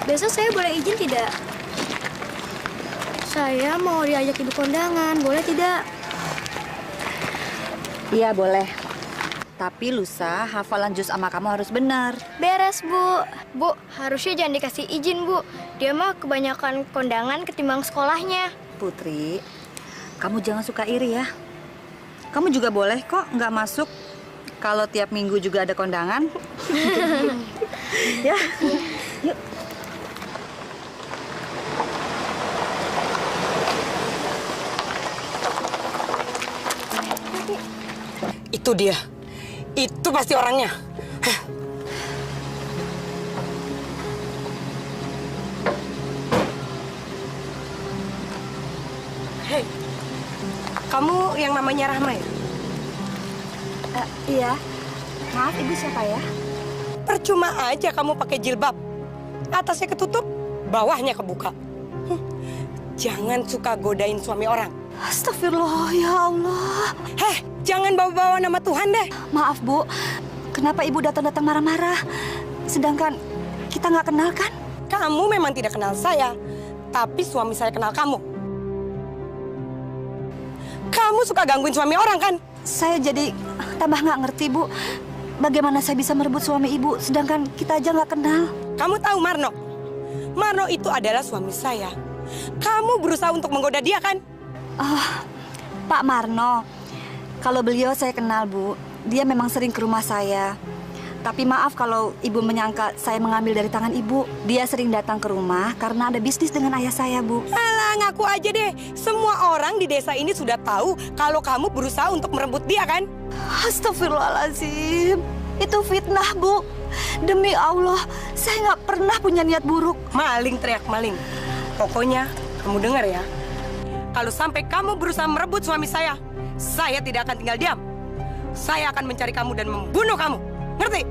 besok saya boleh izin tidak? Saya mau diajak ibu kondangan, boleh tidak? Iya, boleh. Tapi lusa, hafalan juz amma kamu harus benar. Beres, Bu. Bu, harusnya jangan dikasih izin, Bu. Dia mah kebanyakan kondangan ketimbang sekolahnya. Putri, kamu jangan suka iri ya. Kamu juga boleh kok nggak masuk kalau tiap minggu juga ada kondangan. Ya, yuk. Itu dia. Itu pasti orangnya. Hah. Hei, kamu yang namanya Rahma ya? Iya. Maaf, ibu siapa ya? Percuma aja kamu pakai jilbab. Atasnya ketutup, bawahnya kebuka. Jangan suka godain suami orang. Astagfirullah, ya Allah. Heh, jangan bawa-bawa nama Tuhan deh. Maaf, Bu. Kenapa ibu datang-datang marah-marah? Sedangkan kita nggak kenal kan? Kamu memang tidak kenal saya, tapi suami saya kenal kamu. Kamu suka gangguin suami orang kan? Saya jadi tambah nggak ngerti, Bu. Bagaimana saya bisa merebut suami ibu, sedangkan kita aja nggak kenal? Kamu tahu Marno? Marno itu adalah suami saya. Kamu berusaha untuk menggoda dia kan? Oh, Pak Marno. Kalau beliau saya kenal, Bu. Dia memang sering ke rumah saya. Tapi maaf kalau ibu menyangka saya mengambil dari tangan ibu. Dia sering datang ke rumah karena ada bisnis dengan ayah saya, Bu. Alah, ngaku aja deh. Semua orang di desa ini sudah tahu kalau kamu berusaha untuk merebut dia kan? Astagfirullahaladzim. Itu fitnah, Bu. Demi Allah, saya nggak pernah punya niat buruk. Maling teriak maling. Pokoknya, kamu dengar ya. Kalau sampai kamu berusaha merebut suami saya tidak akan tinggal diam. Saya akan mencari kamu dan membunuh kamu. Ngerti?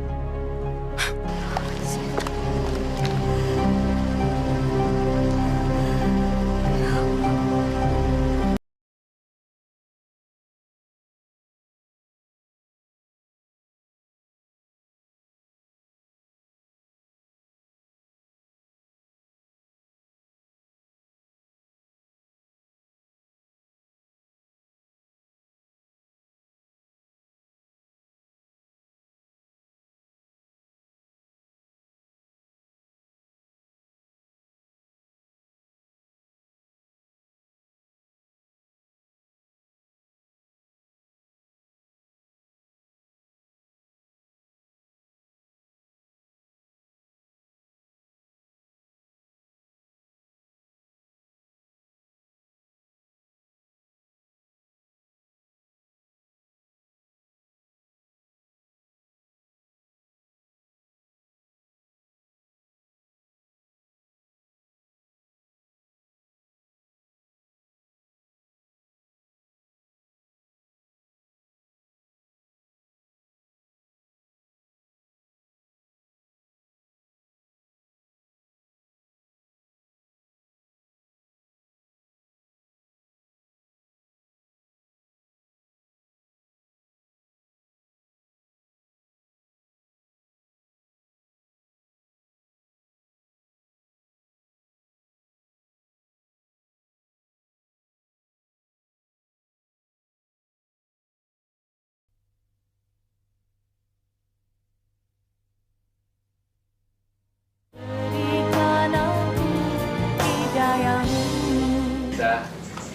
Kita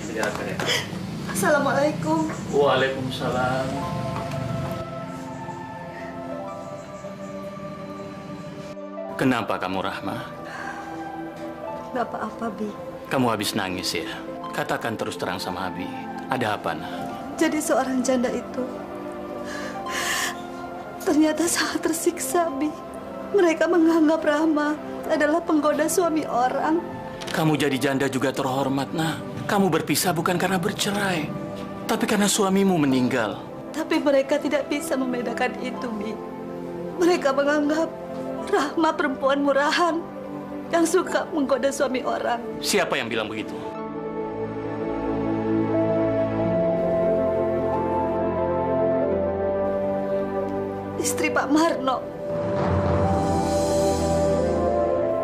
menjalankan ya. Assalamualaikum. Waalaikumsalam. Kenapa kamu, Rahma? Gak apa-apa, Bi. Kamu habis nangis ya? Katakan terus terang sama Abi. Ada apa, Nah? Jadi seorang janda itu ternyata sangat tersiksa, Bi. Mereka menganggap Rahma adalah penggoda suami orang. Kamu jadi janda juga terhormat, Nah. Kamu berpisah bukan karena bercerai, tapi karena suamimu meninggal. Tapi mereka tidak bisa membedakan itu, Bi. Mereka menganggap Rahma perempuan murahan yang suka menggoda suami orang. Siapa yang bilang begitu? Istri Pak Marno.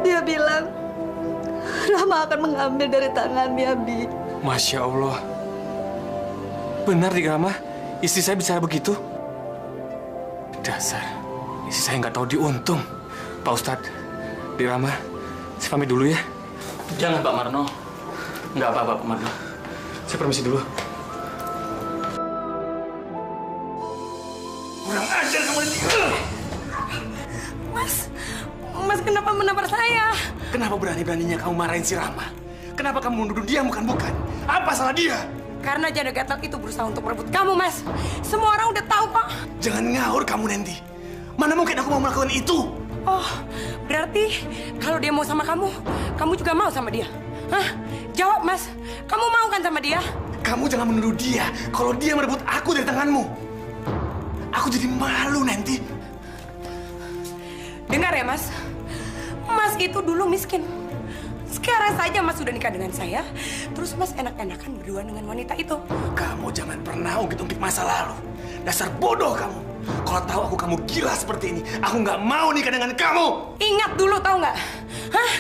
Dia bilang Rama akan mengambil dari tangannya, Bi. Masya Allah. Benar, Dik Rama? Istri saya bicara begitu? Dasar, istri saya nggak tahu diuntung. Pak Ustadz, Dik Rama, saya pamit dulu ya. Jangan Pak Marno. Nggak apa-apa Pak Marno. Saya permisi dulu. Kurang ajar kamu nanti. Mas kenapa menampar saya? Kenapa berani-beraninya kamu marahin si Rama? Kenapa kamu menuduh dia bukan? Apa salah dia? Karena janda gatal itu berusaha untuk merebut kamu, Mas. Semua orang udah tahu kok. Jangan ngawur kamu, Nendi. Mana mungkin aku mau melakukan itu? Oh, berarti kalau dia mau sama kamu, kamu juga mau sama dia? Hah? Jawab, Mas. Kamu mau kan sama dia? Kamu jangan menuduh dia kalau dia merebut aku dari tanganmu. Aku jadi malu, Nendi. Dengar ya, Mas. Mas itu dulu miskin. Sekarang saja Mas sudah nikah dengan saya, terus Mas enak-enakan berdua dengan wanita itu. Kamu jangan pernah ungkit-ungkit masa lalu. Dasar bodoh kamu. Kalau tahu aku kamu gila seperti ini, aku nggak mau nikah dengan kamu. Ingat dulu, tahu nggak? Hah?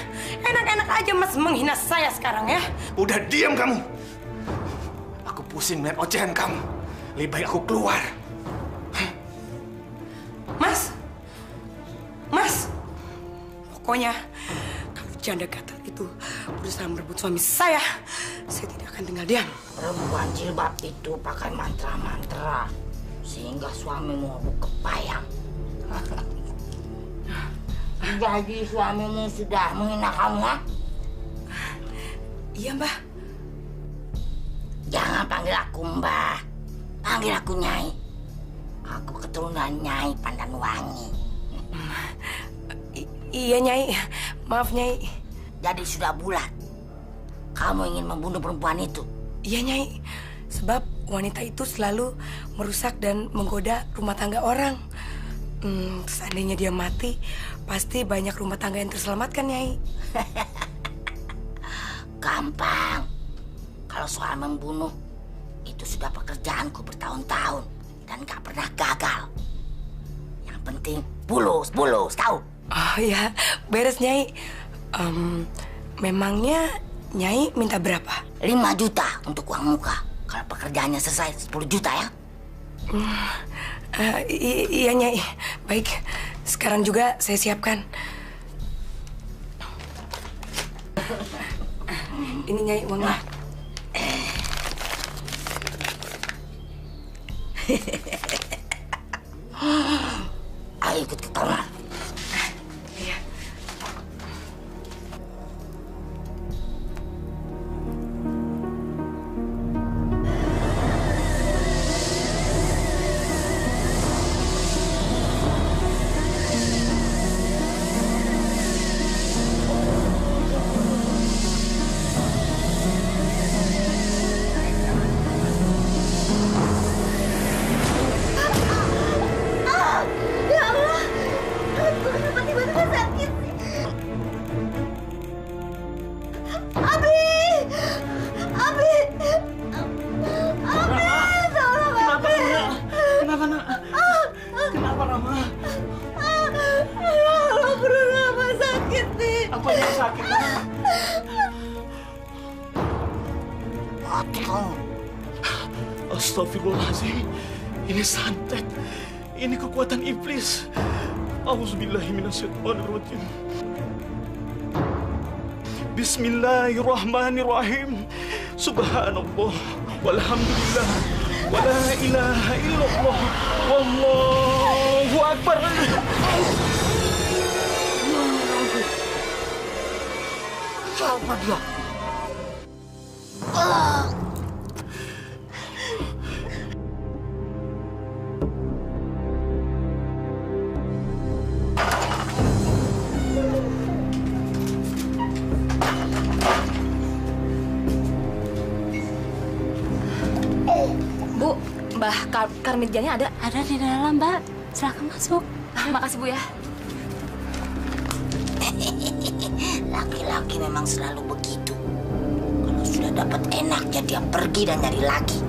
Enak-enak aja Mas menghina saya sekarang ya. Udah diam kamu. Aku pusing melihat ocehan kamu. Lebih baik aku keluar. Mas, pokoknya kalau janda gatal itu berusaha merebut suami saya tidak akan tinggal diam. Perempuan jilbab itu pakai mantra-mantra sehingga suamimu kepayang. Jadi suamimu sudah menghina kamu, ha? Iya, Mbah. Jangan panggil aku Mbah, panggil aku Nyai. Aku keturunan Nyai Pandanwangi. Iya, Nyai. Maaf, Nyai. Jadi sudah bulat. Kamu ingin membunuh perempuan itu? Iya, Nyai. Sebab wanita itu selalu merusak dan menggoda rumah tangga orang. Seandainya dia mati, pasti banyak rumah tangga yang terselamatkan, Nyai. Gampang. Kalau soal membunuh, itu sudah pekerjaanku bertahun-tahun dan gak pernah gagal. Yang penting bulus, tahu? Oh ya, beres, Nyai. Memangnya Nyai minta berapa? 5 juta untuk uang muka. Kalau pekerjaannya selesai 10 juta ya. Iya, Nyai. Baik, sekarang juga saya siapkan. Ini, Nyai, uangnya. Ayo ikut ke kamar. Iya. Astagfirullahaladzim. Ini santet. Ini kekuatan iblis. Auzubillahiminasyaitonirrajim. Bismillahirrahmanirrahim. Subhanallah. Walhamdulillah. Wala ilaha illallah. Wallahu akbar. Siapa dia? Bu, Mbah Karmidjanya ada? Ada di dalam, Mbak. Silakan masuk. Makasih, Bu ya. Laki-laki memang selalu begitu. Kalau sudah dapat enaknya dia pergi dan nyari lagi.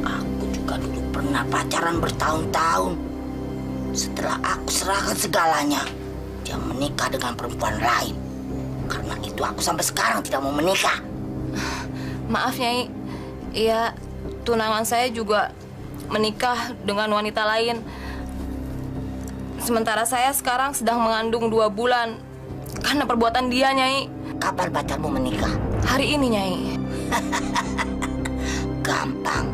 Aku juga dulu pernah pacaran bertahun-tahun. Setelah aku serahkan segalanya, dia menikah dengan perempuan lain. Karena itu aku sampai sekarang tidak mau menikah. Maaf, Nyai. Iya, tunangan saya juga menikah dengan wanita lain. Sementara saya sekarang sedang mengandung 2 bulan. Karena perbuatan dia, Nyai. Kapan pacarmu menikah? Hari ini, Nyai. Gampang.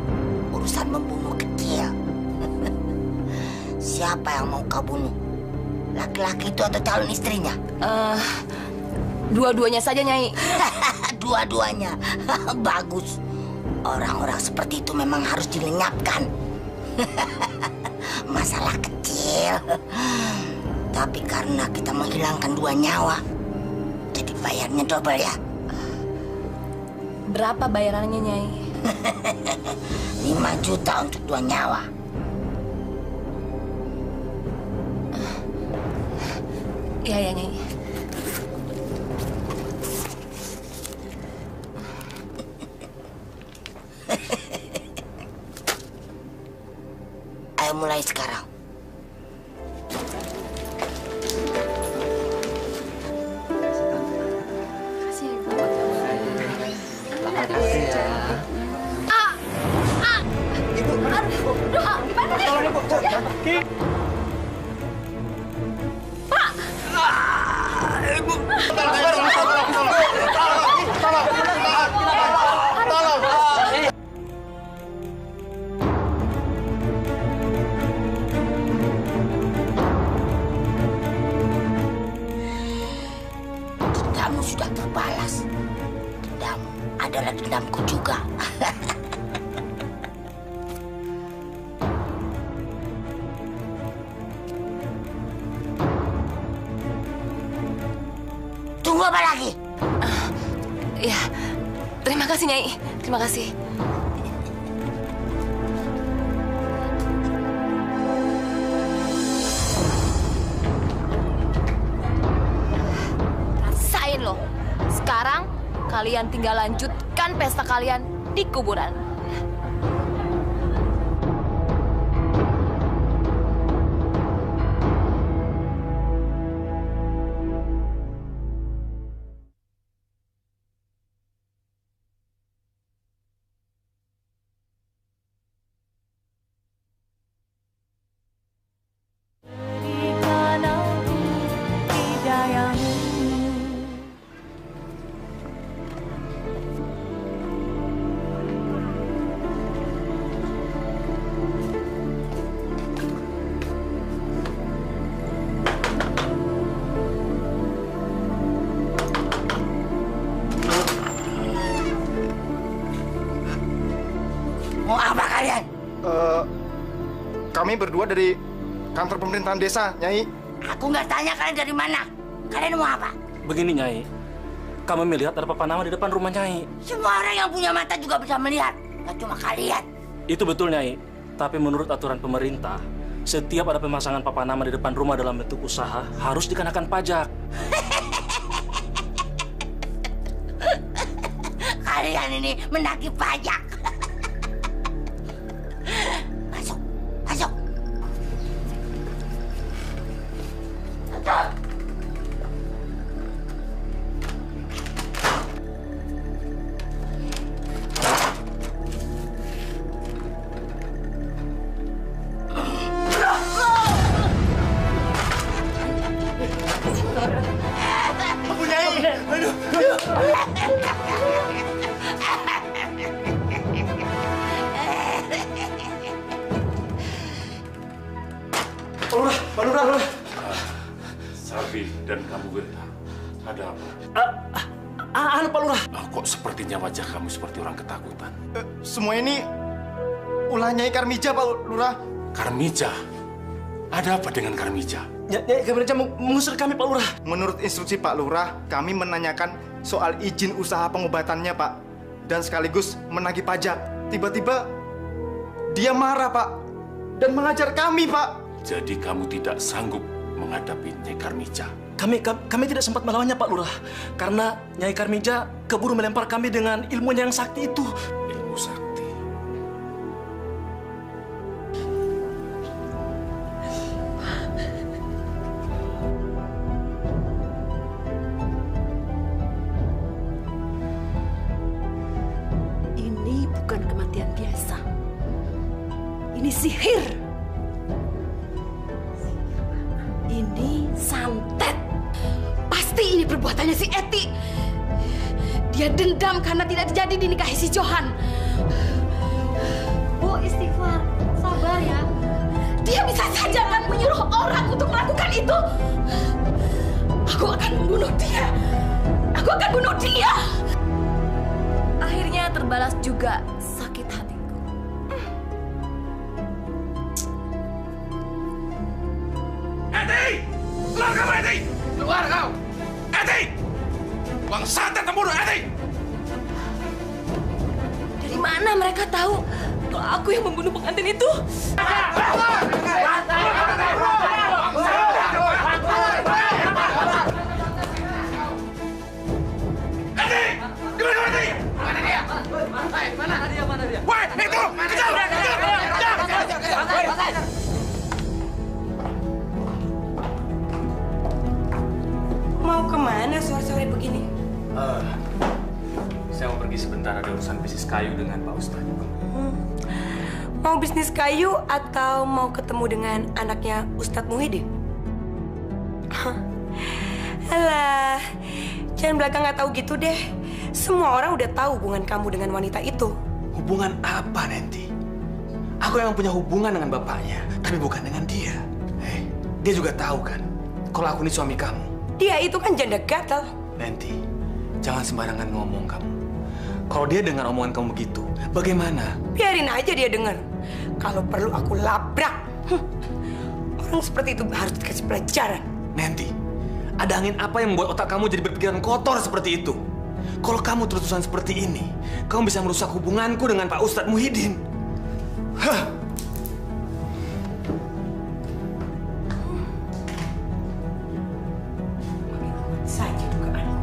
Urusan membunuh kecil. Siapa yang mau kau bunuh? Laki-laki itu atau calon istrinya? Dua-duanya saja, Nyai. Dua-duanya. Bagus. Orang-orang seperti itu memang harus dilenyapkan. Masalah kecil. Tapi karena kita menghilangkan 2 nyawa, jadi bayarnya double ya. Berapa bayarannya, Nyai? 5 juta untuk 2 nyawa. Iya, ya, Nyai. Ayo mulai sekarang. Dendammu sudah terbalas. Dendammu adalah dendamku juga. Tunggu apa lagi? Ya, terima kasih, Nyai. Terima kasih. Rasain loh. Sekarang kalian tinggal lanjutkan pesta kalian di kuburan. Mau apa kalian? Kami berdua dari kantor pemerintahan desa, Nyai. Aku nggak tanya kalian dari mana. Kalian mau apa? Begini, Nyai. Kami melihat ada papan nama di depan rumah Nyai. Semua orang yang punya mata juga bisa melihat. Nggak cuma kalian. Itu betul, Nyai. Tapi menurut aturan pemerintah, setiap ada pemasangan papan nama di depan rumah dalam bentuk usaha harus dikenakan pajak. Kalian ini menagih pajak. Masuk, masuk. Pak Lurah. Sarbi dan kamu Wirta, ada apa? Anu Pak Lurah. Kok sepertinya wajah kamu seperti orang ketakutan? Semua ini ulah Nyai Karmija, Pak Lurah. Karmija? Ada apa dengan Karmija? Nyai Karmija mengusir kami, Pak Lurah. Menurut instruksi Pak Lurah, kami menanyakan soal izin usaha pengobatannya, Pak. Dan sekaligus menagih pajak. Tiba-tiba dia marah, Pak. Dan mengajar kami, Pak. Jadi kamu tidak sanggup menghadapi Nyai Karmija? Kami tidak sempat melawannya, Pak Lurah. Karena Nyai Karmija keburu melempar kami dengan ilmunya yang sakti itu. Ilmu sakti? sihir. Ini santet. Pasti ini perbuatannya si Eti. Dia dendam karena tidak jadi dinikahi si Johan. Bu, istighfar. Sabar ya. Dia bisa saja kan menyuruh orang untuk melakukan itu. Aku akan membunuh dia. Aku akan bunuh dia. Akhirnya terbalas juga sakit hatiku. Eti! Keluar kamu, Eti! Keluar kau! Eti! Bang santet pembunuh, Eti! Dari mana mereka tahu kalau aku yang membunuh pengantin itu? Eti! Gimana Eti? Mana dia? Mana dia? Woi, itu! Kejar! Mau kemana sore-sore begini? Saya mau pergi sebentar, ada urusan bisnis kayu dengan Pak Ustadz. Mau bisnis kayu atau mau ketemu dengan anaknya Ustadz Muhyiddin? Alah, jangan belakang nggak tahu gitu deh. Semua orang udah tahu hubungan kamu dengan wanita itu. Hubungan apa, Nanti? Aku yang punya hubungan dengan bapaknya, tapi bukan dengan dia. Dia juga tahu kan, kalau aku ini suami kamu. Dia itu kan janda gatal. Nanti, jangan sembarangan ngomong kamu. Kalau dia dengar omongan kamu begitu, bagaimana? Biarin aja dia dengar. Kalau perlu aku labrak. Orang seperti itu harus dikasih pelajaran. Nanti, ada angin apa yang membuat otak kamu jadi berpikiran kotor seperti itu? Kalau kamu terus-terusan seperti ini, kamu bisa merusak hubunganku dengan Pak Ustadz Muhyiddin. Hah? Saja dugaanku.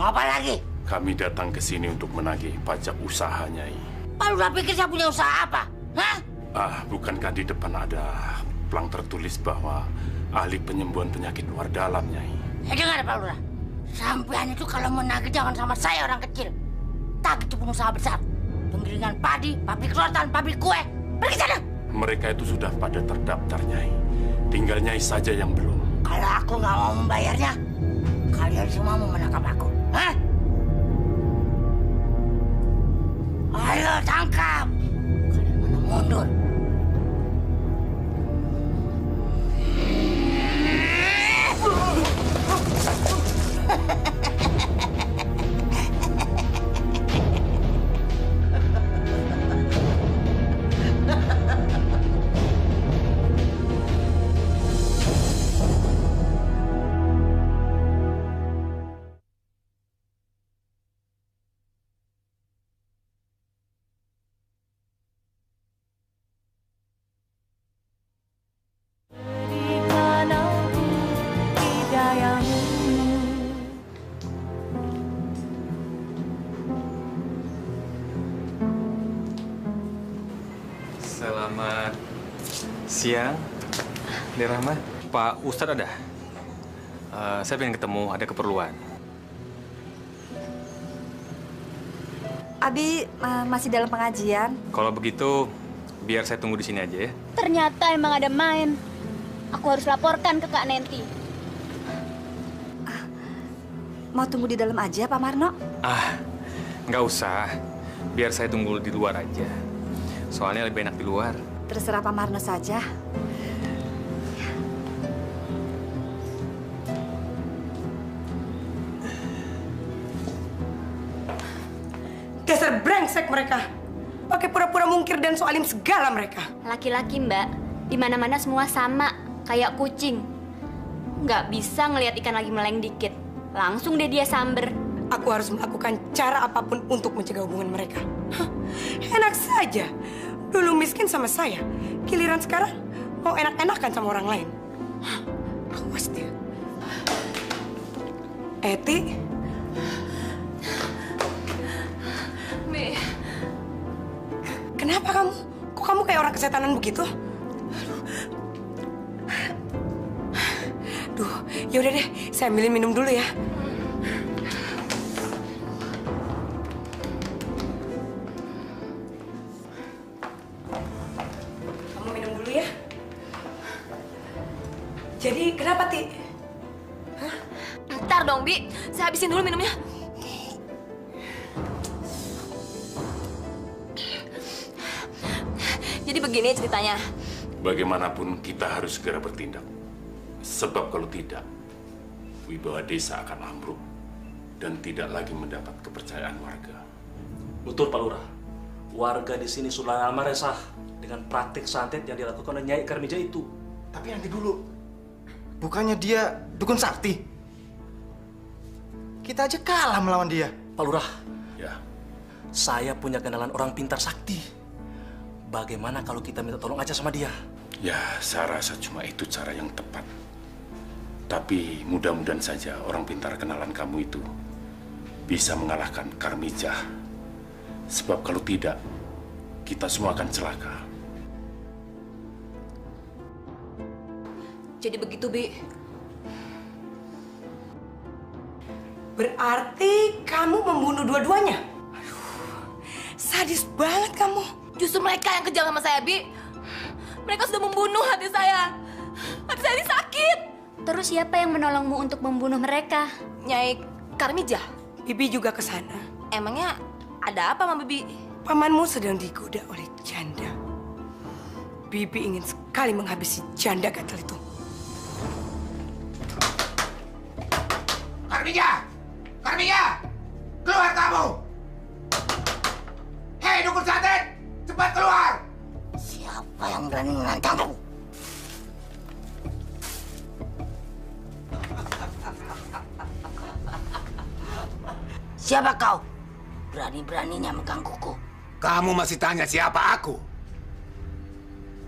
Apa lagi? Kami datang ke sini untuk menagih pajak usaha, Nyai. Pak Lurah pikir saya punya usaha apa? Hah? Bukankah di depan ada plang tertulis bahwa ahli penyembuhan penyakit luar dalam, Nyai? Dengar Pak Lurah. Sampean itu kalau mau nagih jangan sama saya orang kecil. Tak itu pengusaha besar. Penggilingan padi, pabrik rotan, pabrik kue. Pergi sana. Mereka itu sudah pada terdaftar, Nyai. Tinggal Nyai saja yang belum. Kalau aku nggak mau membayarnya, kalian semua mau menangkap aku. Hah? Ayo tangkap. Kalian mana mundur. Selamat siang, Dek Rahma. Pak Ustadz ada? Saya pengen ketemu, ada keperluan. Abi masih dalam pengajian. Kalau begitu, biar saya tunggu di sini aja ya. Ternyata emang ada main. Aku harus laporkan ke Kak Nenti. Mau tunggu di dalam aja, Pak Marno? Nggak usah. Biar saya tunggu di luar aja. Soalnya lebih enak di luar. Terserah Pak Marno saja. Dasar brengsek mereka. Pakai pura-pura mungkir dan soalim segala mereka. Laki-laki, Mbak. Di mana-mana semua sama, kayak kucing. Nggak bisa ngelihat ikan lagi meleng dikit. Langsung deh dia samber. Aku harus melakukan cara apapun untuk mencegah hubungan mereka. Enak saja. Dulu miskin sama saya. Giliran sekarang mau enak-enakan sama orang lain. Awas dia. Kenapa kamu? Kok kamu kayak orang kesetanan begitu? Duh, ya udah deh, saya ambilin minum dulu ya. Kamu minum dulu ya. Jadi kenapa, Ti? Hah? Ntar dong, Bi. Saya habisin dulu minumnya. Jadi begini ceritanya. Bagaimanapun kita harus segera bertindak. Sebab kalau tidak, wibawa desa akan ambruk dan tidak lagi mendapat kepercayaan warga. Betul, Pak Lurah. Warga di sini sudah lama resah dengan praktik santet yang dilakukan oleh Nyai Karmija itu. Tapi nanti dulu, bukannya dia dukun sakti? Kita aja kalah melawan dia. Pak Lurah, ya, saya punya kenalan orang pintar sakti. Bagaimana kalau kita minta tolong aja sama dia? Ya, saya rasa cuma itu cara yang tepat. Tapi mudah-mudahan saja orang pintar kenalan kamu itu bisa mengalahkan Karmija. Sebab kalau tidak, kita semua akan celaka. Jadi begitu, Bi. Berarti kamu membunuh dua-duanya? Sadis banget kamu. Justru mereka yang kejam sama saya, Bi. Mereka sudah membunuh hati saya. Hati saya ini sakit. Terus siapa yang menolongmu untuk membunuh mereka? Nyai Karmija. Bibi juga ke sana. Emangnya ada apa, Mama Bibi? Pamanmu sedang digoda oleh janda. Bibi ingin sekali menghabisi janda gatel itu. Karmija! Karmija! Keluar kamu! Hei, dukun santet! Cepat keluar! Siapa yang berani menantangku? Siapa kau? Berani-beraninya menggangguku. Kamu masih tanya siapa aku?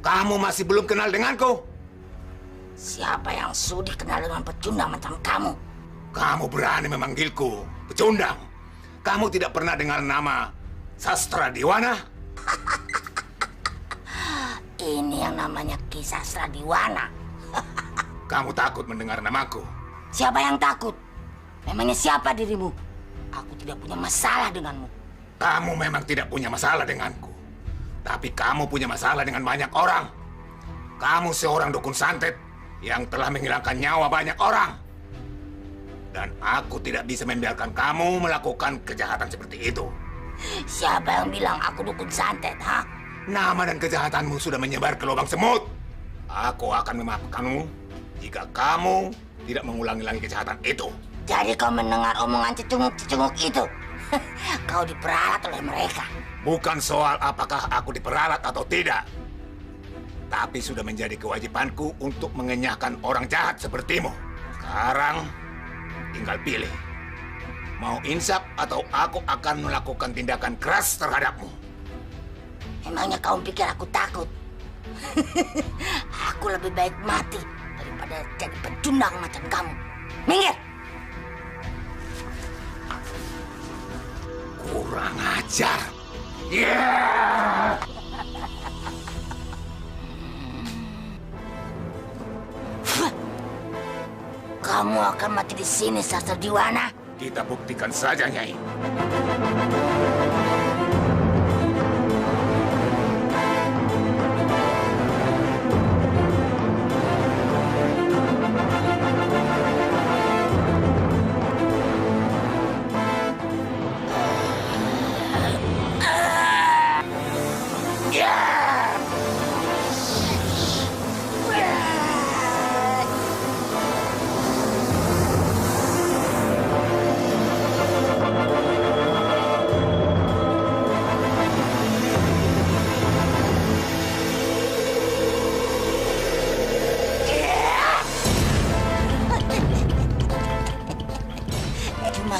Kamu masih belum kenal denganku? Siapa yang sudi kenal dengan pecundang macam kamu? Kamu berani memanggilku pecundang? Kamu tidak pernah dengar nama Sastradiwana? Ini yang namanya Ki Sastradiwana. Kamu takut mendengar namaku? Siapa yang takut? Memangnya siapa dirimu? Aku tidak punya masalah denganmu. Kamu memang tidak punya masalah denganku. Tapi kamu punya masalah dengan banyak orang. Kamu seorang dukun santet yang telah menghilangkan nyawa banyak orang. Dan aku tidak bisa membiarkan kamu melakukan kejahatan seperti itu. Siapa yang bilang aku dukun santet, ha? Nama dan kejahatanmu sudah menyebar ke lubang semut. Aku akan memaafkanmu jika kamu tidak mengulangi lagi kejahatan itu. Jadi kau mendengar omongan cecunguk-cecunguk itu? Kau diperalat oleh mereka. Bukan soal apakah aku diperalat atau tidak. Tapi sudah menjadi kewajibanku untuk mengenyahkan orang jahat sepertimu. Sekarang tinggal pilih. Mau insaf atau aku akan melakukan tindakan keras terhadapmu. Emangnya kau pikir aku takut? Aku lebih baik mati daripada jadi pecundang macam kamu. Minggir! Kurang ajar. Yeah! Kamu akan mati di sini, Sastradiwana. Kita buktikan saja, Nyai.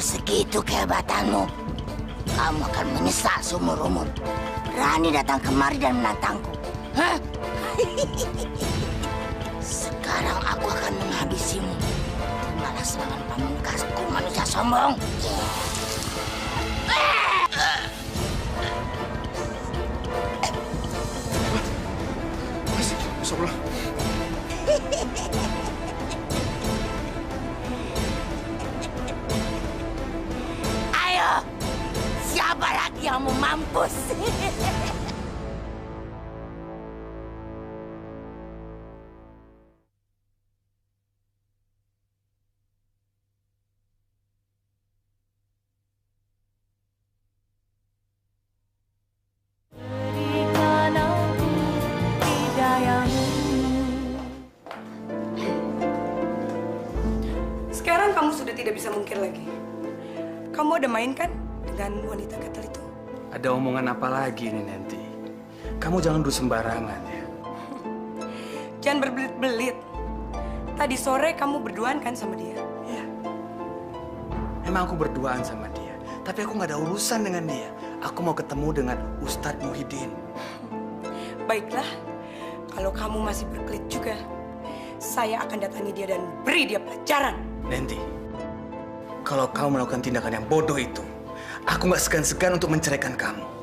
Segitu kehebatanmu, kamu akan menyesal seumur-umur. Berani datang kemari dan menantangku. Hah? Sekarang aku akan menghabisimu. Malah serangan pamungkasku, manusia sombong. Astagfirullah. Ayo, siapa lagi yang mau mampus? Sekarang kamu sudah tidak bisa mungkir lagi. Kamu ada main kan dengan wanita gatel itu? Ada omongan apa lagi nih nanti? Kamu jangan duduk sembarangan ya. Jangan berbelit-belit. Tadi sore kamu berduaan kan sama dia? Emang aku berduaan sama dia, tapi aku nggak ada urusan dengan dia. Aku mau ketemu dengan Ustadz Muhyiddin. Baiklah, kalau kamu masih berkelit juga, saya akan datangi dia dan beri dia pelajaran. Nanti, kalau kamu melakukan tindakan yang bodoh itu, aku nggak segan-segan untuk menceraikan kamu.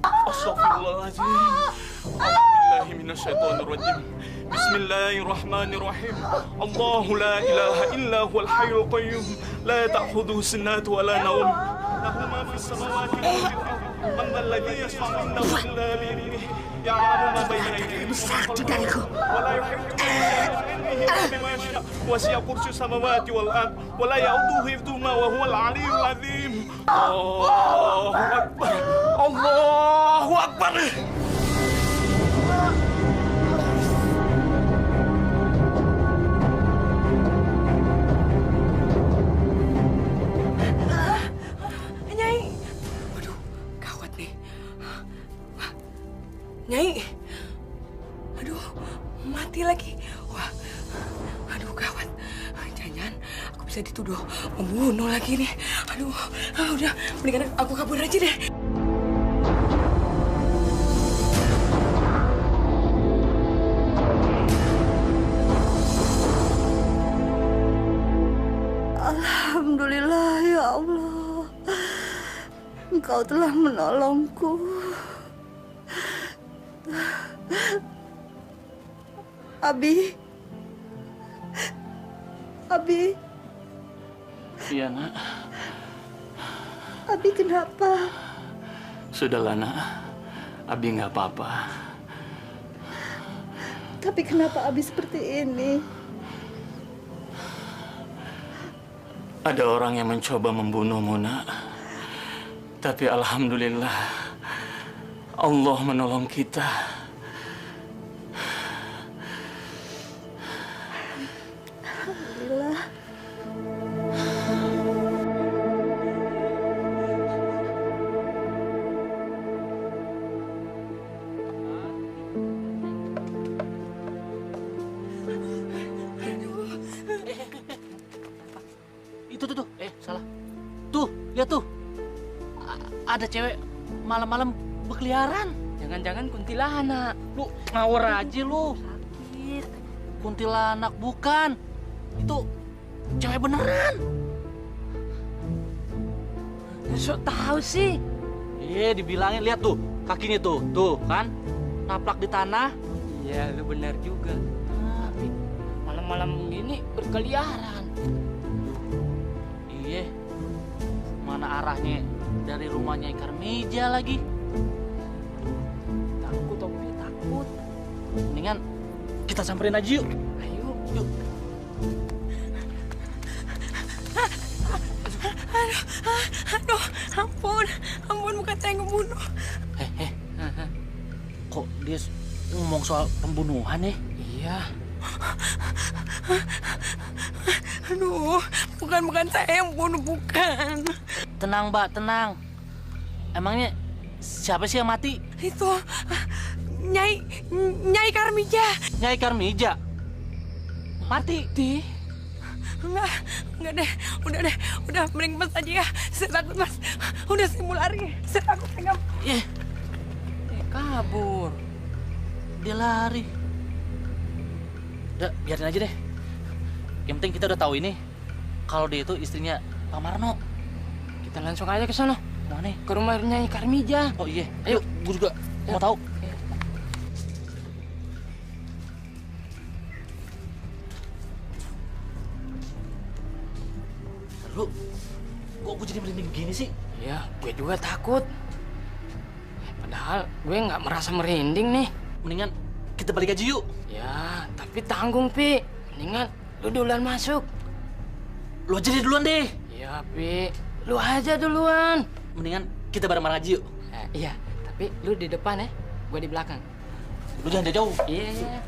Astagfirullahaladzim. A'udzubillahi minasyaitonirrajim. Bismillahirrahmanirrahim. Allahu la ilaha illa huwal hayyul qayyum. La ta'khudhuhu sinatun wa la nawm. Lahu ma fis samawati wa fil ardh. Man dhal ladzi yashfa'u indahu illa bi'idhnihi. Ya'lamu ma bayna aydihim wa la yuhituna bima yasha'. Wasi'a kursiyyuhu samawati wal ardh. Wa la ya'uduhu hifdhuhuma wa huwal 'aliyyul 'azim. Allahu akbar. Allahu akbar. Nyai, aduh, gawat nih. Nyai, aduh, mati lagi. Wah, aduh, gawat. Jangan-jangan aku bisa dituduh membunuh lagi nih. Aduh, udah, mendingan aku kabur aja deh. Alhamdulillah ya Allah, Engkau telah menolongku. Abi. Iya, Nak. Abi kenapa? Sudahlah, Nak. Abi nggak apa-apa. Tapi kenapa Abi seperti ini? Ada orang yang mencoba membunuhmu, Nak. Tapi alhamdulillah, Allah menolong kita. Alhamdulillah. Itu tuh, salah. Tuh, lihat tuh. Ada cewek malam-malam berkeliaran. Jangan-jangan kuntilanak. Lu ngawur aja lu. Sakit. Kuntilanak bukan. Itu cewek beneran. Sok tahu sih. Dibilangin lihat tuh, kakinya tuh. Tuh, kan? Naplak di tanah. Iya, lu benar juga. Tapi malam-malam gini berkeliaran. Iya, mana arahnya dari rumahnya Karmija lagi? Takut om, takut. Mendingan kita samperin aja yuk. Ayo, yuk. Aduh, ampun bukan saya ngebunuh. Kok dia ngomong soal pembunuhan ya? Iya. Aduh, bukan saya yang bunuh, bukan. Tenang, Mbak, tenang. Emangnya siapa sih yang mati? Itu Nyai Karmija. Nyai Karmija? Mati? Enggak deh. Udah mending Mas aja ya. Saya takut Mas. Udah saya mau lari. Saya takut pegang. Kabur. Dia lari. Udah, biarin aja deh. Yang penting kita udah tahu ini. Kalau dia itu istrinya Pak Marno. Kita langsung aja ke sana. Mana? Ke rumahnya Karmija. Oh iya, ayo. Gue juga mau tahu. Lu, kok gue jadi merinding begini sih? Ya, gue juga takut. Padahal gue nggak merasa merinding nih. Mendingan kita balik aja yuk. Ya, tapi tanggung, Pi. Mendingan lu duluan masuk. Lu aja duluan deh. Ya, Pi. Lu aja duluan. Mendingan kita bareng-bareng aja yuk. Iya, tapi lu di depan ya. Gue di belakang. Lu jangan jauh. Iya.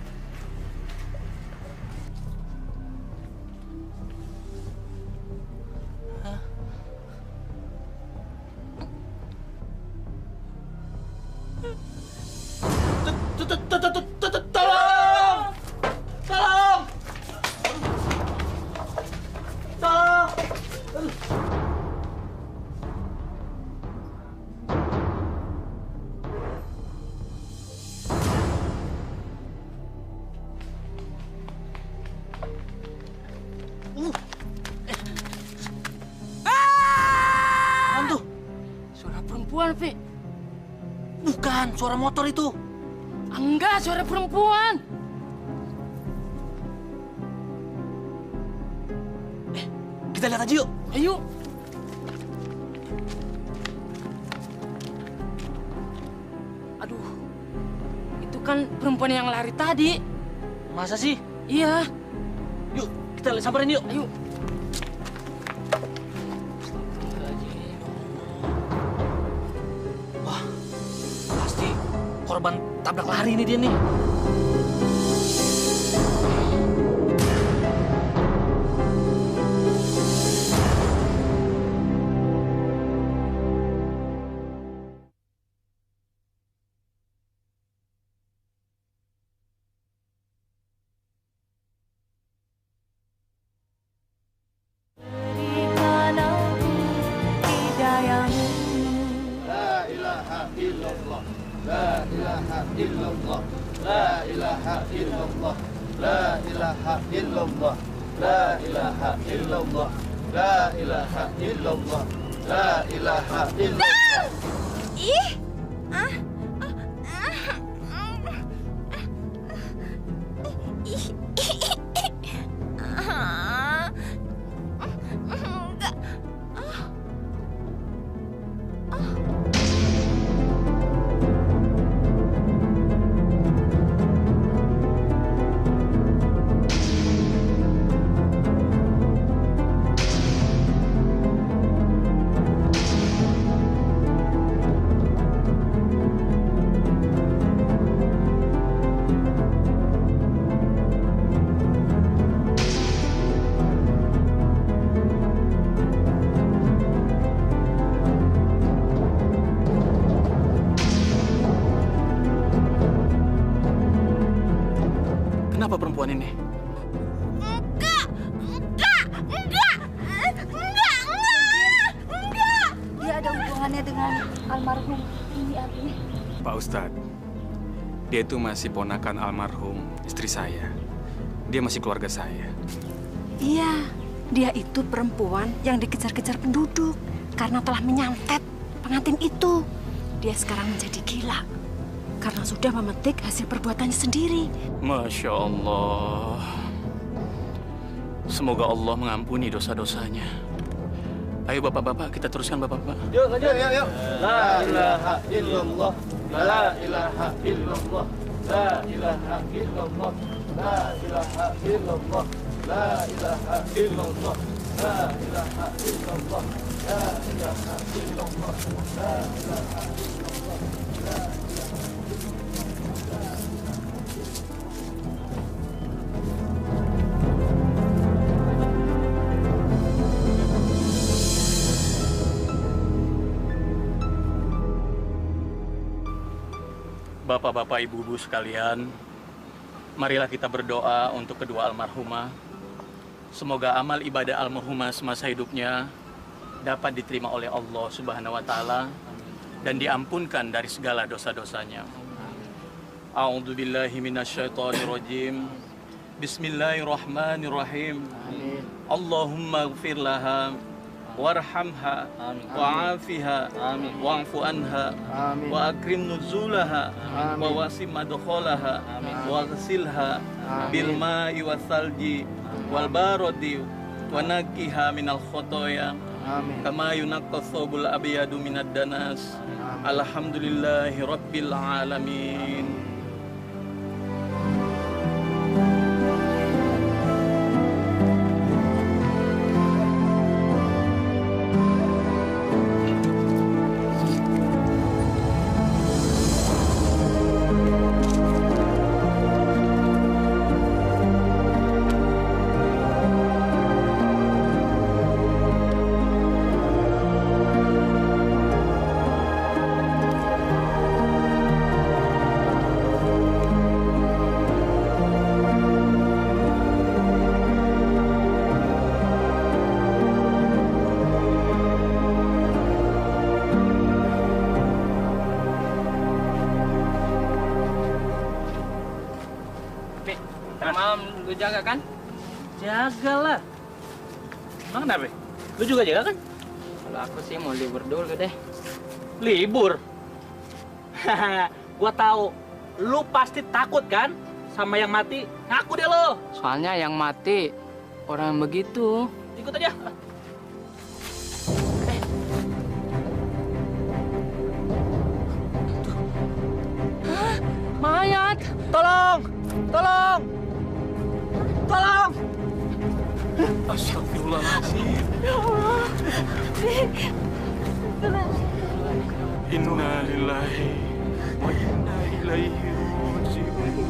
Tolong! Tolong! Tolong! Tuh? Suara perempuan, Pi. Bukan, suara motor itu. Enggak, suara perempuan. Kita lihat aja yuk. Ayo. Aduh. Itu kan perempuan yang lari tadi. Masa sih? Iya. Yuk, kita samperin yuk. Ayo. Wah, pasti korban tabrak lari ini dia nih. Kenapa perempuan ini? Enggak. Dia ada hubungannya dengan almarhum ini artinya. Pak Ustadz, dia itu masih ponakan almarhum istri saya. Dia masih keluarga saya. Iya, dia itu perempuan yang dikejar-kejar penduduk karena telah menyantet pengantin itu. Dia sekarang menjadi gila karena sudah memetik hasil perbuatannya sendiri. Masya Allah. Semoga Allah mengampuni dosa-dosanya. Ayo bapak-bapak, kita teruskan bapak-bapak. Yuk, lanjut. Yuk. La ilaha illallah. La ilaha illallah. La ilaha illallah. La ilaha illallah. La ilaha illallah. La ilaha illallah. La ilaha illallah. La ilaha illallah. Bapak-bapak, ibu-ibu sekalian, marilah kita berdoa untuk kedua almarhumah Semoga amal ibadah almarhumah semasa hidupnya dapat diterima oleh Allah Subhanahu wa taala dan diampunkan dari segala dosa-dosanya. A'udzubillahi minasyaitonirrajim. Bismillahirrahmanirrahim. Allahumma ighfir laha warhamha wa'afiha wa'fu anha wa akrim nuzulaha wa wasi' madkhalaha wa ghsilha bil ma'i wasalji wal barodi wa naqiha minal khotoya kama yunaqqa thawbul abyadu minad danas. Alhamdulillahi rabbil alamin. Malam lu jaga kan? Jagalah. Emang kenapa? Lu juga jaga kan? Kalau aku sih mau libur dulu deh. Libur? Gua tahu. Lu pasti takut kan sama yang mati? Ngaku deh lo. Soalnya yang mati orang yang begitu. Ikut aja. Mayat! Tolong! Tolong! Tolong! Astagfirullahaladzim. Ya Allah. Inna lillahi wa inna ilaihi raji'un.